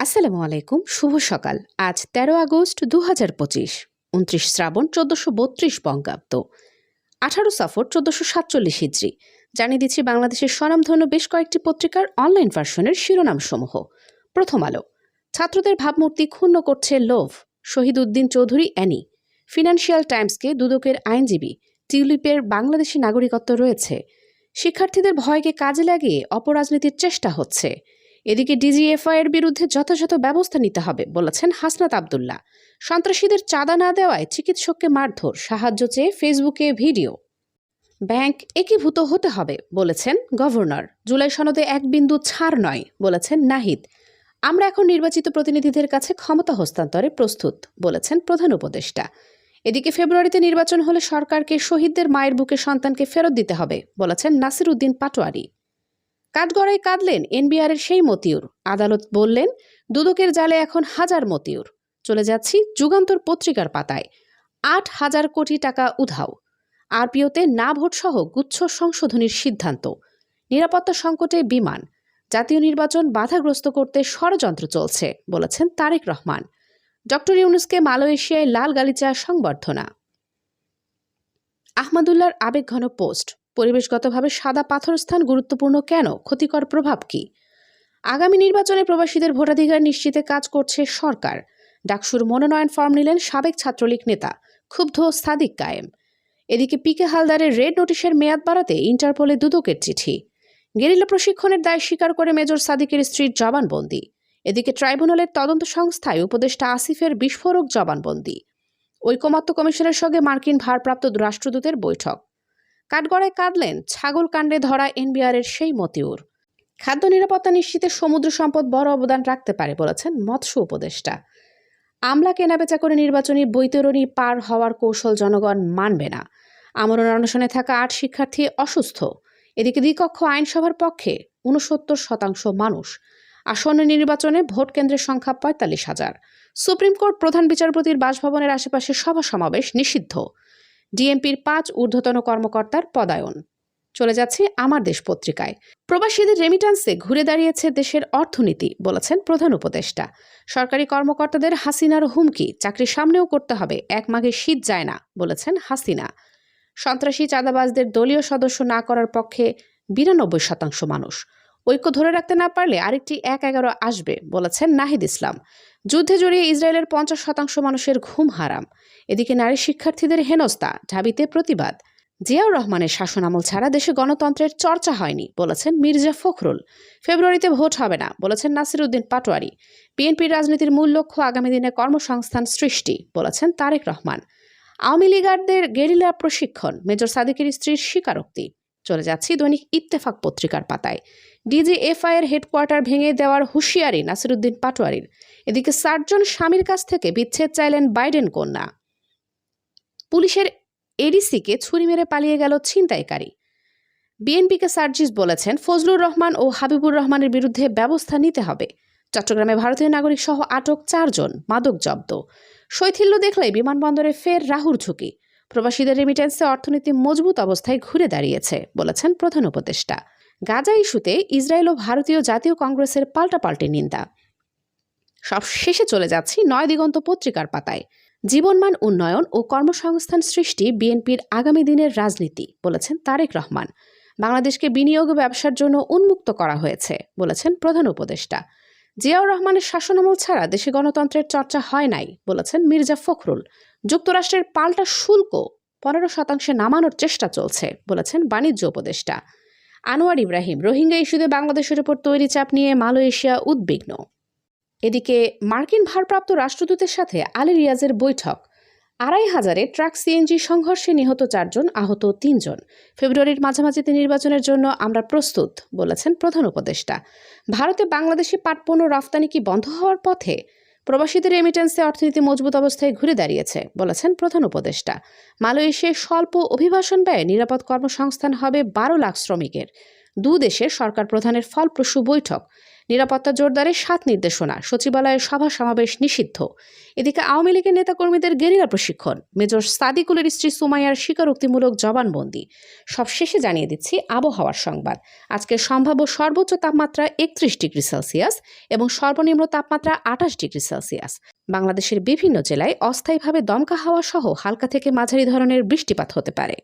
আসসালামু আলাইকুম, শুভ সকাল। আজ ১৩ আগস্ট ২০২৫, ২৯ শ্রাবণ ১৪৩২ বঙ্গাব্দ, ১৮ সফর ১৪৪৭ হিজরি। জানিয়ে দিচ্ছি বাংলাদেশের স্বনামধন্য বেশ কয়েকটি পত্রিকার অনলাইন ভার্সনের শিরোনামসমূহ। প্রথম আলো, ছাত্রদের ভাবমূর্তি ক্ষুণ্ণ করছে লোভ, শহীদ উদ্দিন চৌধুরী অ্যানি। ফিনান্সিয়াল টাইমসকে দুদকের আইনজীবী, টিউলিপের বাংলাদেশি নাগরিকত্ব রয়েছে, শিক্ষার্থীদের ভয়কে কাজে লাগিয়ে অপরাজনীতির চেষ্টা হচ্ছে। এদিকে ডিজিএফআই এর বিরুদ্ধে যথাযথ ব্যবস্থা নিতে হবে বলেছেন হাসনাত আব্দুল্লাহ। সন্ত্রাসীদের চাঁদা না দেওয়ায় চিকিৎসককে মারধর, সাহায্য চেয়ে ফেসবুকে ভিডিও। ব্যাংক একীভূত হতে হবে বলেছেন গভর্নর। জুলাই সনদে এক বিন্দু ছাড় নয় বলেছেন নাহিদ। আমরা এখন নির্বাচিত প্রতিনিধিদের কাছে ক্ষমতা হস্তান্তরে প্রস্তুত বলেছেন প্রধান উপদেষ্টা। এদিকে ফেব্রুয়ারিতে নির্বাচন হলে সরকারকে শহীদদের মায়ের বুকে সন্তানকে ফেরত দিতে হবে বলেছেন নাসির উদ্দিন পাটোয়ারি। কাঠগড়ায় কাঁদলেন এনবিআরের সেই মতিউর। আদালত বললেন দুদকের জালে এখন হাজার মতিউর। চলে যাচ্ছি যুগান্তর পত্রিকার পাতায়। ৮,০০০ কোটি টাকা উধাও। আরপিওতে না ভোট সহ গুচ্ছ সংশোধনীর সিদ্ধান্ত। নিরাপত্তা সংকটে বিমান। জাতীয় নির্বাচন বাধাগ্রস্ত করতে ষড়যন্ত্র চলছে বলেছেন তারেক রহমান। ডক্টর ইউনুসকে মালয়েশিয়ায় লাল গালিচা সংবর্ধনা। আহমদুল্লাহর আবেগঘন পোস্ট। পরিবেশগতভাবে সাদা পাথর স্থান গুরুত্বপূর্ণ কেন, ক্ষতিকর প্রভাব কি? আগামী নির্বাচনে প্রবাসীদের ভোটাধিকার নিশ্চিতে কাজ করছে সরকার। ডাকসুর মনোনয়ন ফর্ম নিলেন সাবেক ছাত্রলীগ নেতা, ক্ষুব্ধ সাদিক কায়েম। এদিকে পিকে হালদারের রেড নোটিশের মেয়াদ বাড়াতে ইন্টারপোলে দুদকের চিঠি। গেরিলা প্রশিক্ষণের দায় স্বীকার করে মেজর সাদিকের স্ত্রীর জবানবন্দি। এদিকে ট্রাইব্যুনালের তদন্ত সংস্থায় উপদেষ্টা আসিফের বিস্ফোরক জবানবন্দি। ঐকমত্য কমিশনের সঙ্গে মার্কিন ভারপ্রাপ্ত রাষ্ট্রদূতের বৈঠক। কাঠগড়ায় কাঁদলেন ছাগল কাণ্ডে ধরা এনবিআরের সেই মতিউর। খাদ্য নিরাপত্তা নিশ্চিতে সমুদ্র সম্পদ বড় অবদান রাখতে পারে বলেছেন মৎস্য উপদেষ্টা। আমলা কেনাবেচা করে নির্বাচনী বৈতরণী পার হওয়ার কৌশল জনগণ মানবে না। আমরণ অনশনে থাকা ৮ শিক্ষার্থী অসুস্থ। এদিকে দ্বিকক্ষ আইনসভার পক্ষে ৬৯% মানুষ। আসন্ন নির্বাচনে ভোট কেন্দ্রের সংখ্যা ৪৫,০০০। সুপ্রিম কোর্ট প্রধান বিচারপতির বাসভবনের আশেপাশে সভা সমাবেশ নিষিদ্ধ। ডিএমপির ৫ ঊর্ধ্বতন কর্মকর্তার পদায়ন। চলে যাচ্ছে আমার দেশ পত্রিকায়। প্রবাসীদের রেমিটান্সে ঘুরে দাঁড়িয়েছে দেশের অর্থনীতি বলেছেন প্রধান উপদেষ্টা। সরকারি কর্মকর্তাদের হাসিনার হুমকি, চাকরির সামনেও করতে হবে, এক মাঘে শীত যায় না বলেছেন হাসিনা। সন্ত্রাসী চাঁদাবাজদের দলীয় সদস্য না করার পক্ষে ৯২% মানুষ। ঐক্য ধরে রাখতে না পারলে আরেকটি ১-১১ আসবে বলেছেন নাহিদ ইসলাম। যুদ্ধে জড়িয়ে ইসরায়েলের ৫০% মানুষের ঘুম হারাম। এদিকে নারী শিক্ষার্থীদের হেনস্থা, ঢাবিতে প্রতিবাদ। জিয়াউর রহমানের শাসনামল ছাড়া দেশে গণতন্ত্রের চর্চা হয়নি বলেছেন মির্জা ফখরুল। ফেব্রুয়ারিতে ভোট হবে না বলেছেন নাসির উদ্দিন পাটোয়ারি। বিএনপির রাজনীতির মূল লক্ষ্য আগামী দিনে কর্মসংস্থান সৃষ্টি বলেছেন তারেক রহমান। আওয়ামী লীগারদের গেরিলা প্রশিক্ষণ, মেজর সাদিকের স্ত্রীর স্বীকারোক্তি। চলে যাচ্ছি দৈনিক ইত্তেফাক পত্রিকার পাতায়। ডিজিএফআই এর হেডকোয়ার্টার ভেঙে দেওয়ার হুঁশিয়ারি নাসির উদ্দিন পাটোয়ারির। এদিকে সার্জন স্বামীর কাছ থেকে বিচ্ছেদ চাইলেন বাইডেন কন্যা। পুলিশের এডিসিকে ছুরি মেরে পালিয়ে গেল ছিনতাইকারী। বিএনপিকে সার্জিস বলেছেন ফজলুর রহমান ও হাবিবুর রহমানের বিরুদ্ধে ব্যবস্থা নিতে হবে। চট্টগ্রামে ভারতীয় নাগরিক সহ আটক ৪ জন, মাদক জব্দ। শৈথিল্য দেখলে বিমানবন্দরে ফের রাহুর ঝুঁকি। প্রবাসীদের রেমিটেন্সে অর্থনীতি মজবুত অবস্থায় ঘুরে দাঁড়িয়েছে বলেছেন প্রধান উপদেষ্টা। গাজা ইস্যুতে ইসরায়েল ও ভারতীয় জাতীয় কংগ্রেসের পাল্টাপাল্টি নিন্দা। সব শেষে চলে যাচ্ছি নয় দিগন্ত পত্রিকার পাতায়। জীবনমান উন্নয়ন ও কর্মসংস্থান সৃষ্টি বিএনপির আগামী দিনের রাজনীতি বলেছেন তারেক রহমান। বাংলাদেশকে বিনিয়োগ ব্যবসার জন্য উন্মুক্ত করা হয়েছে বলেছেন প্রধান উপদেষ্টা। জিয়াউর রহমানের শাসনামল ছাড়া দেশে গণতন্ত্রের চর্চা হয় নাই বলেছেন মির্জা ফখরুল। যুক্তরাষ্ট্রের পাল্টা শুল্ক ১৫% নামানোর চেষ্টা চলছে বলেছেন বাণিজ্য উপদেষ্টা। আনোয়ার ইব্রাহিম, রোহিঙ্গা ইস্যুতে বাংলাদেশের উপর তৈরি চাপ নিয়ে মালয়েশিয়া উদ্বিগ্ন। এদিকে মার্কিন ভারপ্রাপ্ত রাষ্ট্রদূতের সাথে আলী রিয়াজের বৈঠক। ২৫০০ ট্রাক সিএনজি সংঘর্ষে নিহত ৪ জন, আহত ৩ জন। ফেব্রুয়ারির মাঝামাঝিতে নির্বাচনের জন্য আমরা প্রস্তুত বলেছেন প্রধান উপদেষ্টা। ভারতে বাংলাদেশি পাট পণ্য রফতানি কি বন্ধ হওয়ার পথে? প্রবাসীদের রেমিটেন্সে অর্থনীতি মজবুত অবস্থায় ঘুরে দাঁড়িয়েছে বলেছেন প্রধান উপদেষ্টা। মালয়েশিয়ায় স্বল্প অভিবাসন ব্যয়ে নিরাপদ কর্মসংস্থান হবে ১২ লাখ শ্রমিকের। দেশের সরকার প্রধানের ফলপ্রসূ বৈঠক। নিরাপত্তা জোরদারে 7 নির্দেশনা, সচিবালয়ে সভা সমাবেশ নিষিদ্ধ। এদিকে আওয়ামী লীগের নেতাকর্মীদের গেরিলা প্রশিক্ষণ, মেজর সাদিকুলের স্ত্রী সুমাইয়ার স্বীকারোক্তিমূলক জবানবন্দি। সবশেষে জানিয়ে দিচ্ছি আবহাওয়ার সংবাদ। আজকের সম্ভাব্য সর্বোচ্চ তাপমাত্রা 31 ডিগ্রি সেলসিয়াস এবং সর্বনিম্ন তাপমাত্রা 28 ডিগ্রি সেলসিয়াস। বাংলাদেশের বিভিন্ন জেলায় অস্থায়ীভাবে দমকা হাওয়া সহ হালকা থেকে মাঝারি ধরনের বৃষ্টিপাত হতে পারে।